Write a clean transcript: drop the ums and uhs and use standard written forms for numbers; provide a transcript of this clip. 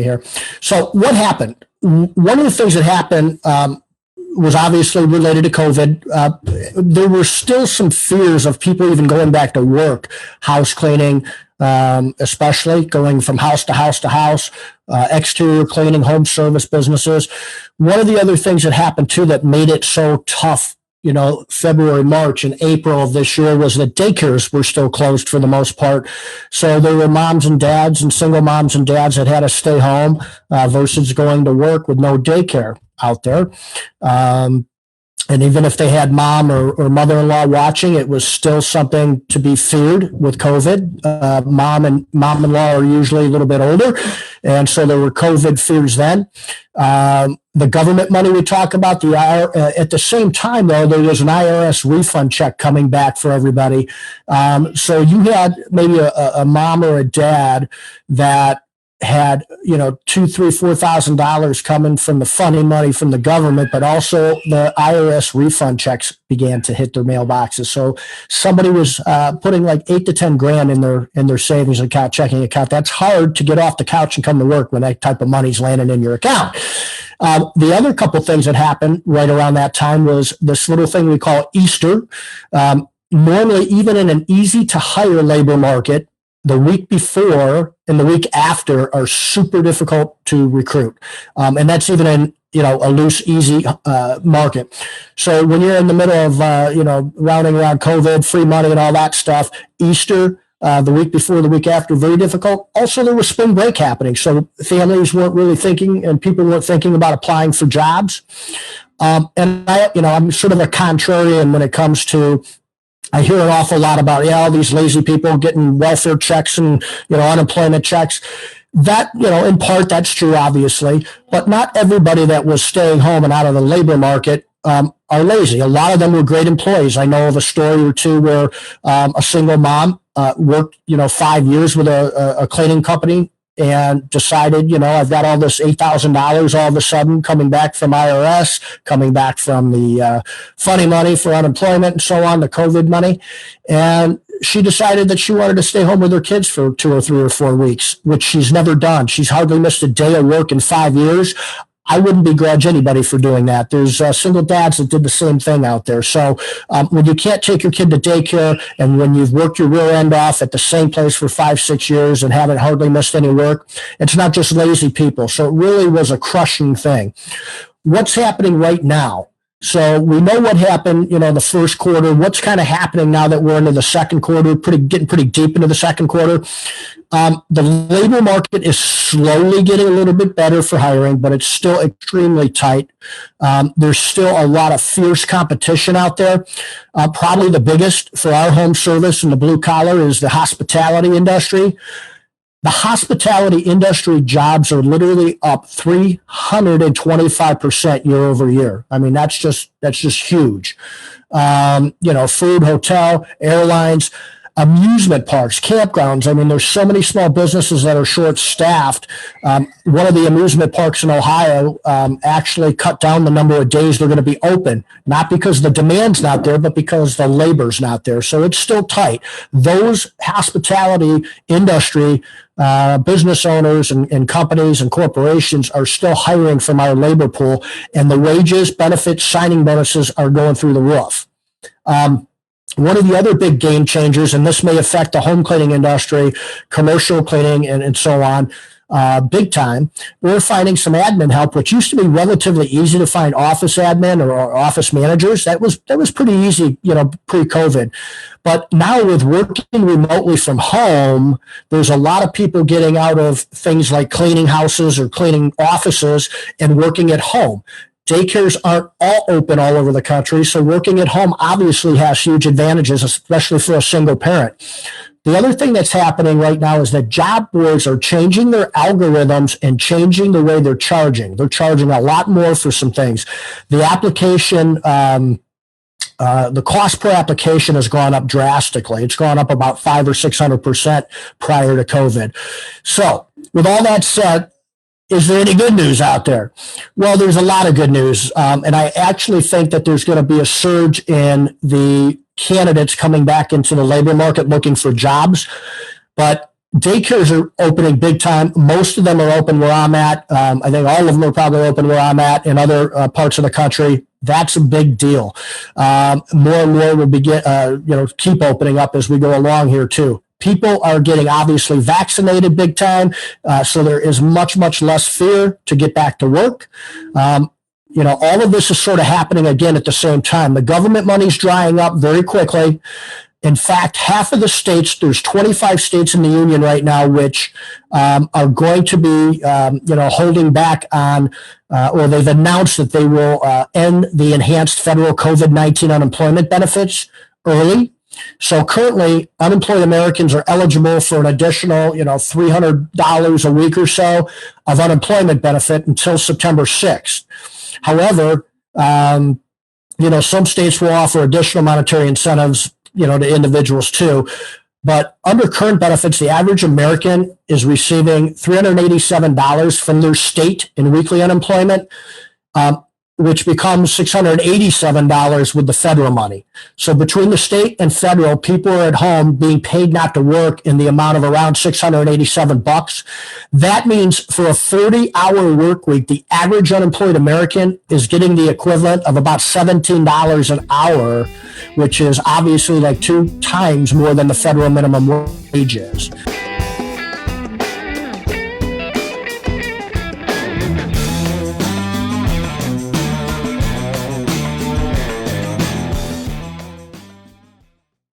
here. So what happened? One of the things that happened was obviously related to COVID. There were still some fears of people even going back to work, house cleaning, especially going from house to house to house, exterior cleaning, home service businesses. One of the other things that happened too that made it so tough, February, March, and April of this year was that daycares were still closed for the most part. So there were moms and dads and single moms and dads that had to stay home versus going to work with no daycare out there. And even if they had mom or mother-in-law watching, it was still something to be feared with COVID. Mom-in-law are usually a little bit older, and so there were COVID fears then. The government money we talk about, at the same time, though, there was an IRS refund check coming back for everybody. So you had maybe a mom or a dad that had, $2,000, $3,000, $4,000 coming from the funny money from the government, but also the IRS refund checks began to hit their mailboxes. So somebody was putting like $8,000 to $10,000 in their savings account, checking account. That's hard to get off the couch and come to work when that type of money's landing in your account. The other couple things that happened right around that time was this little thing we call Easter. Normally, even in an easy to hire labor market, the week before and the week after are super difficult to recruit. And that's even in, a loose, easy market. So when you're in the middle of, rounding around COVID, free money and all that stuff, Easter, the week before, the week after, very difficult. Also, there was spring break happening. So families weren't really thinking and people weren't thinking about applying for jobs. And I'm sort of a contrarian when it comes to, I hear an awful lot about, all these lazy people getting welfare checks and, unemployment checks. That, in part, that's true, obviously, but not everybody that was staying home and out of the labor market are lazy. A lot of them were great employees. I know of a story or two where a single mom worked, 5 years with a cleaning company and decided, I've got all this $8,000 all of a sudden coming back from IRS, coming back from the funny money for unemployment and so on, the COVID money. And she decided that she wanted to stay home with her kids for 2 or 3 or 4 weeks, which she's never done. She's hardly missed a day of work in 5 years. I wouldn't begrudge anybody for doing that. There's single dads that did the same thing out there. So when you can't take your kid to daycare and when you've worked your rear end off at the same place for 5, 6 years and haven't hardly missed any work, it's not just lazy people. So it really was a crushing thing. What's happening right now? So we know what happened, the first quarter. What's kind of happening now that we're into the second quarter, getting pretty deep into the second quarter? The labor market is slowly getting a little bit better for hiring, but it's still extremely tight. There's still a lot of fierce competition out there. Probably the biggest for our home service and the blue collar is the hospitality industry. The hospitality industry jobs are literally up 325% year over year. I mean, that's just huge. Food, hotel, airlines, amusement parks, campgrounds. I mean, there's so many small businesses that are short-staffed. One of the amusement parks in Ohio actually cut down the number of days they're going to be open, not because the demand's not there, but because the labor's not there. So it's still tight. Those hospitality industry business owners and companies and corporations are still hiring from our labor pool, and the wages, benefits, signing bonuses are going through the roof. One of the other big game changers, and this may affect the home cleaning industry, commercial cleaning, and so on, big time, we're finding some admin help, which used to be relatively easy to find office admin or office managers. That was pretty easy, pre-COVID. But now with working remotely from home, there's a lot of people getting out of things like cleaning houses or cleaning offices and working at home. Daycares aren't all open all over the country, so working at home obviously has huge advantages, especially for a single parent. The other thing that's happening right now is that job boards are changing their algorithms and changing the way they're charging. They're charging a lot more for some things. The application, the cost per application has gone up drastically. It's gone up about 500 or 600% prior to COVID. So with all that said, is there any good news out there? Well, there's a lot of good news. And I actually think that there's going to be a surge in the candidates coming back into the labor market looking for jobs. But Daycares are opening big time. Most of them are open where I'm at. I think all of them are probably open where I'm at in other parts of the country. That's a big deal. More and more will keep opening up as we go along here too. People are getting obviously vaccinated big time, so there is much, much less fear to get back to work. All of this is sort of happening again at the same time. The government money's drying up very quickly. In fact, half of the states, there's 25 states in the union right now, which are going to be, holding back on, or they've announced that they will end the enhanced federal COVID-19 unemployment benefits early. So currently, unemployed Americans are eligible for an additional, $300 a week or so of unemployment benefit until September 6th. However, some states will offer additional monetary incentives to individuals too. But under current benefits, the average American is receiving $387 from their state in weekly unemployment, which becomes $687 with the federal money. So between the state and federal, people are at home being paid not to work in the amount of around $687. That means for a 40-hour work week, the average unemployed American is getting the equivalent of about $17 an hour, which is obviously like 2 times more than the federal minimum wage is.